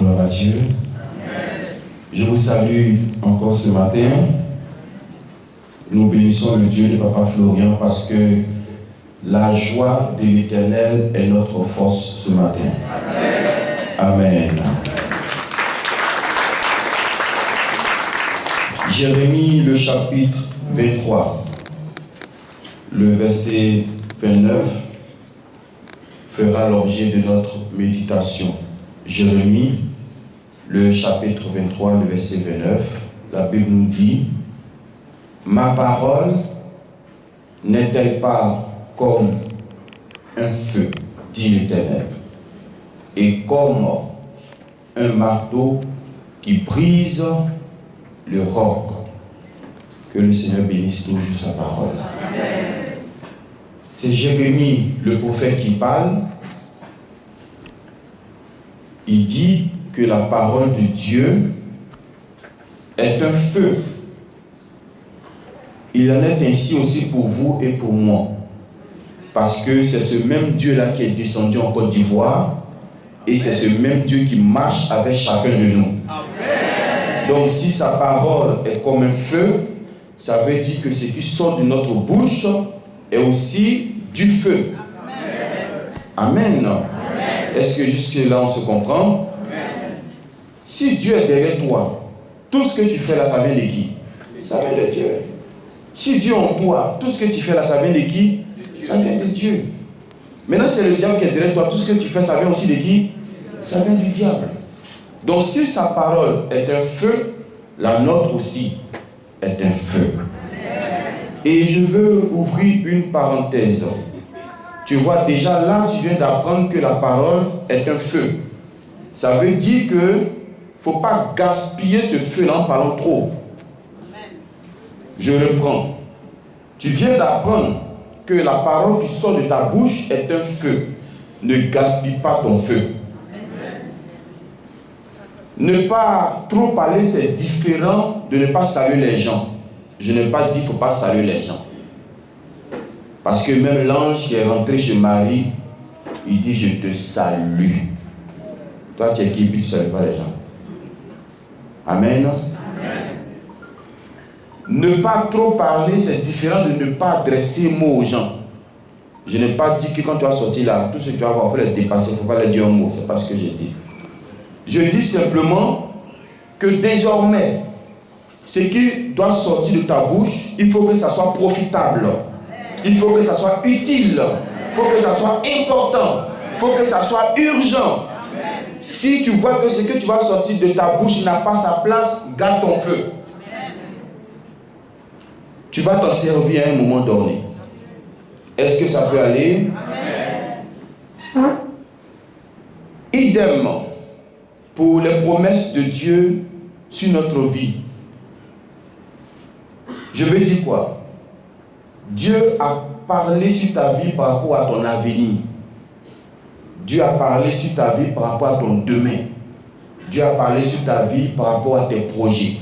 Gloire à Dieu. Je vous salue encore ce matin. Nous bénissons le Dieu de Papa Florian parce que la joie de l'Éternel est notre force ce matin. Amen. Jérémie, le chapitre 23, le verset 29 fera l'objet de notre méditation. Jérémie, le chapitre 23, le verset 29, la Bible nous dit: ma parole n'est-elle pas comme un feu, dit l'Éternel, et comme un marteau qui brise le roc. Que le Seigneur bénisse toujours sa parole. C'est Jérémie, le prophète, qui parle. Il dit que la parole de Dieu est un feu. Il en est ainsi aussi pour vous et pour moi. Parce que c'est ce même Dieu-là qui est descendu en Côte d'Ivoire et c'est ce même Dieu qui marche avec chacun de nous. Amen. Donc si sa parole est comme un feu, ça veut dire que ce qui sort de notre bouche est aussi du feu. Amen. Amen. Est-ce que jusque-là on se comprend? Amen. Si Dieu est derrière toi, tout ce que tu fais là, ça vient de qui? Ça vient de Dieu. Si Dieu est en toi, tout ce que tu fais là, ça vient de qui? Ça vient de Dieu. Maintenant, c'est le diable qui est derrière toi. Tout ce que tu fais, ça vient aussi de qui? Ça vient du diable. Donc, si sa parole est un feu, la nôtre aussi est un feu. Et je veux ouvrir une parenthèse. Tu vois, déjà là, tu viens d'apprendre que la parole est un feu. Ça veut dire que il ne faut pas gaspiller ce feu-là en parlant trop. Je reprends. Tu viens d'apprendre que la parole qui sort de ta bouche est un feu. Ne gaspille pas ton feu. Ne pas trop parler, c'est différent de ne pas saluer les gens. Je n'ai pas dit qu'il ne faut pas saluer les gens. Parce que même l'ange qui est rentré chez Marie, il dit: je te salue. Toi, tu es qui, puis tu ne salues pas les gens. Amen. Ne pas trop parler, c'est différent de ne pas adresser mot aux gens. Je n'ai pas dit que quand tu vas sortir là, tout ce que tu vas avoir, il faut les dépasser, il ne faut pas leur dire un mot. Ce n'est pas ce que j'ai dit. Je dis simplement que désormais, ce qui doit sortir de ta bouche, il faut que ça soit profitable. Il faut que ça soit utile. Il faut que ça soit important. Il faut que ça soit urgent. Si tu vois que ce que tu vas sortir de ta bouche n'a pas sa place, garde ton feu. Tu vas t'en servir à un moment donné. Est-ce que ça peut aller? Amen. Idem pour les promesses de Dieu sur notre vie. Je veux dire quoi? Dieu a parlé sur ta vie par rapport à ton avenir. Dieu a parlé sur ta vie par rapport à ton demain. Dieu a parlé sur ta vie par rapport à tes projets.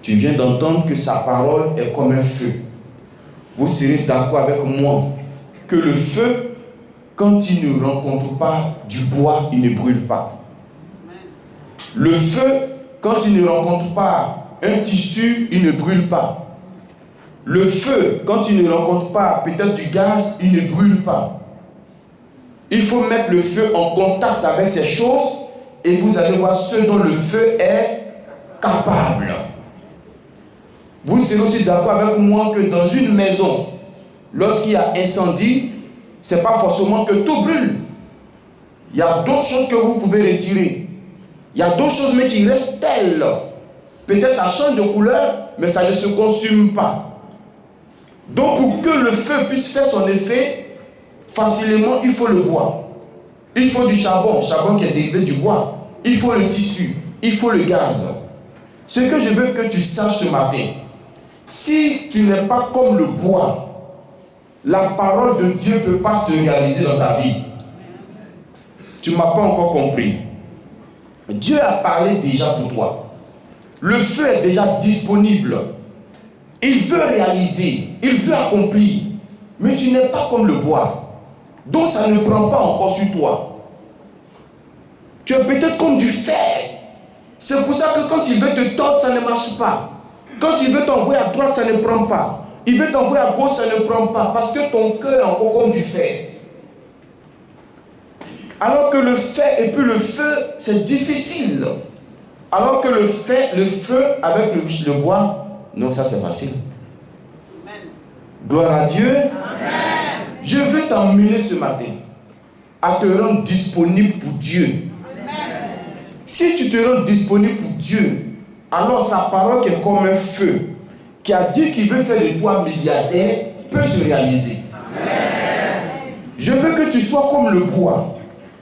Tu viens d'entendre que sa parole est comme un feu. Vous serez d'accord avec moi que le feu, quand il ne rencontre pas du bois, il ne brûle pas. Le feu, quand il ne rencontre pas un tissu, il ne brûle pas. Le feu, quand il ne rencontre pas peut-être du gaz, il ne brûle pas. Il faut mettre le feu en contact avec ces choses et vous allez voir ce dont le feu est capable. Vous serez aussi d'accord avec moi que dans une maison, lorsqu'il y a incendie, ce n'est pas forcément que tout brûle. Il y a d'autres choses que vous pouvez retirer. Il y a d'autres choses mais qui restent telles. Peut-être ça change de couleur, mais ça ne se consume pas. Donc pour que le feu puisse faire son effet, facilement, il faut le bois. Il faut du charbon qui est dérivé du bois. Il faut le tissu, il faut le gaz. Ce que je veux que tu saches ce matin, si tu n'es pas comme le bois, la parole de Dieu ne peut pas se réaliser dans ta vie. Tu ne m'as pas encore compris. Dieu a parlé déjà pour toi. Le feu est déjà disponible. Il veut réaliser, il veut accomplir. Mais tu n'es pas comme le bois. Donc ça ne prend pas encore sur toi. Tu es peut-être comme du fer. C'est pour ça que quand il veut te tordre, ça ne marche pas. Quand il veut t'envoyer à droite, ça ne prend pas. Il veut t'envoyer à gauche, ça ne prend pas. Parce que ton cœur est encore comme du fer. Alors que le fer et puis le feu, c'est difficile. Alors que le feu avec le bois, non, ça c'est facile. Amen. Gloire à Dieu. Amen. Je veux t'emmener ce matin à te rendre disponible pour Dieu. Amen. Si tu te rends disponible pour Dieu, alors sa parole qui est comme un feu, qui a dit qu'il veut faire de toi milliardaire, peut se réaliser. Amen. Je veux que tu sois comme le bois,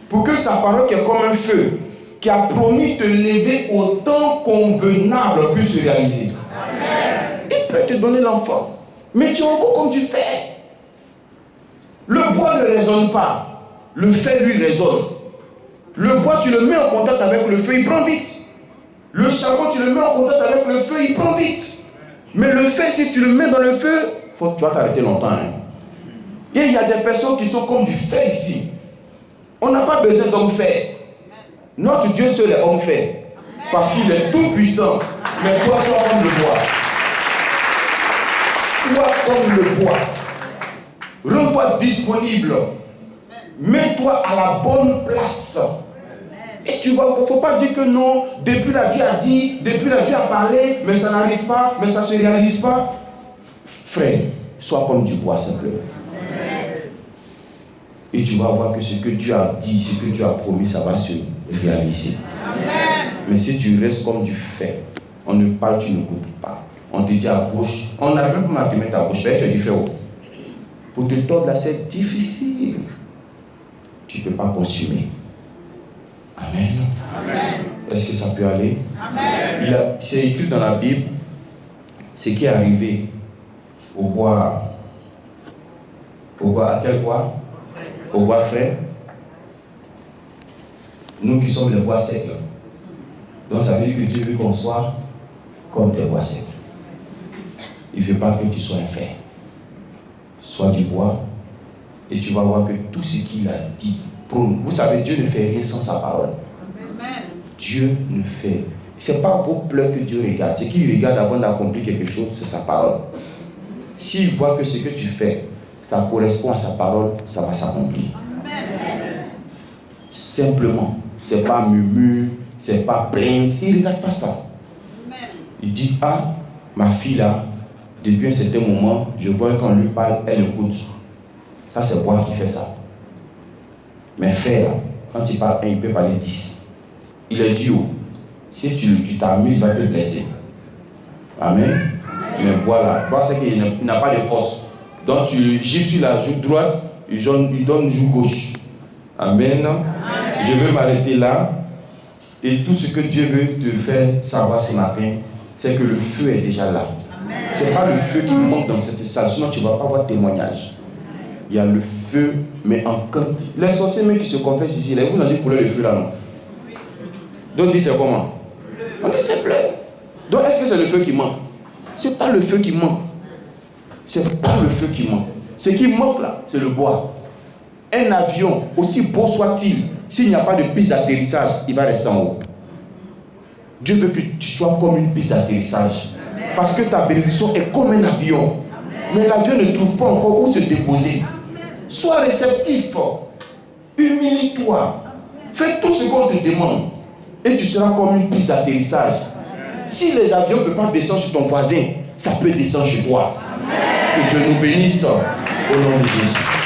pour que sa parole qui est comme un feu, qui a promis de te lever au temps convenable, puisse se réaliser. Amen. Il peut te donner l'enfant, mais tu es encore comme du fer. Le bois ne résonne pas, le fer lui résonne. Le bois, tu le mets en contact avec le feu, il prend vite. Le charbon, tu le mets en contact avec le feu, il prend vite. Mais le fer, si tu le mets dans le feu, tu vas t'arrêter longtemps. Hein. Et il y a des personnes qui sont comme du fer ici. On n'a pas besoin d'homme fer. Notre Dieu seul est homme fer. Parce qu'il est tout puissant. Mais toi, sois comme le bois. Sois comme le bois. Rends-toi disponible. Mets-toi à la bonne place. Et tu vois, il ne faut pas dire que non, depuis là Dieu a dit, depuis là Dieu a parlé, mais ça n'arrive pas, mais ça ne se réalise pas. Frère, sois comme du bois simplement. Et tu vas voir que ce que Dieu a dit, ce que Dieu a promis, ça va se réaliser. Amen. Mais si tu restes comme du fer, on ne parle, tu ne goûtes pas. On te dit à gauche, on n'arrive même pas à te mettre à gauche, mais tu as du fer. Pour te tordre là, c'est difficile. Tu ne peux pas consommer. Amen. Amen. Est-ce que ça peut aller? Amen. C'est écrit dans la Bible ce qui est arrivé au bois. Au bois, à quel bois? Au bois frais. Nous qui sommes les bois secs. Donc ça veut dire que Dieu veut qu'on soit comme des bois secs. Il ne veut pas que tu sois un fer. Sois du bois et tu vas voir que tout ce qu'il a dit. Vous savez, Dieu ne fait rien sans sa parole. Amen. Dieu ne fait. Ce n'est pas vos pleurs que Dieu regarde. Ce qu'il regarde avant d'accomplir quelque chose, c'est sa parole. S'il voit que ce que tu fais, ça correspond à sa parole, ça va s'accomplir. Amen. Simplement. Ce n'est pas murmure, ce n'est pas plainte. Il ne regarde pas ça. Amen. Il dit, ah, ma fille là, depuis un certain moment, je vois qu'on lui parle, elle écoute. Ça, c'est moi qui fais ça. Mais frère, quand il parle 1, il peut parler 10. Il est dur. Si tu t'amuses, il va te blesser. Amen. Mais voilà, toi, c'est qu'il n'a pas de force. Donc, tu gifles sur la joue droite, il donne joue gauche. Amen. Amen. Je veux m'arrêter là. Et tout ce que Dieu veut te faire savoir ce matin, c'est que le feu est déjà là. Ce n'est pas le feu qui monte dans cette salle, sinon tu ne vas pas avoir témoignage. Il y a le feu, mais en quantité. Les sorciers même qui se confessent ici, vous en dites pour le feu là, non? Donc, dit c'est comment? On dit c'est bleu. Donc, est-ce que c'est le feu qui manque? Ce n'est pas le feu qui manque. Ce n'est pas le feu qui manque. Ce qui manque là, c'est le bois. Un avion, aussi beau soit-il, s'il n'y a pas de piste d'atterrissage, il va rester en haut. Dieu veut que tu sois comme une piste d'atterrissage. Parce que ta bénédiction est comme un avion. Mais l'avion ne trouve pas encore où se déposer. Sois réceptif. Humilie-toi. Fais tout ce qu'on te demande. Et tu seras comme une piste d'atterrissage. Si les avions ne peuvent pas descendre sur ton voisin, ça peut descendre chez toi. Que Dieu nous bénisse au nom de Jésus.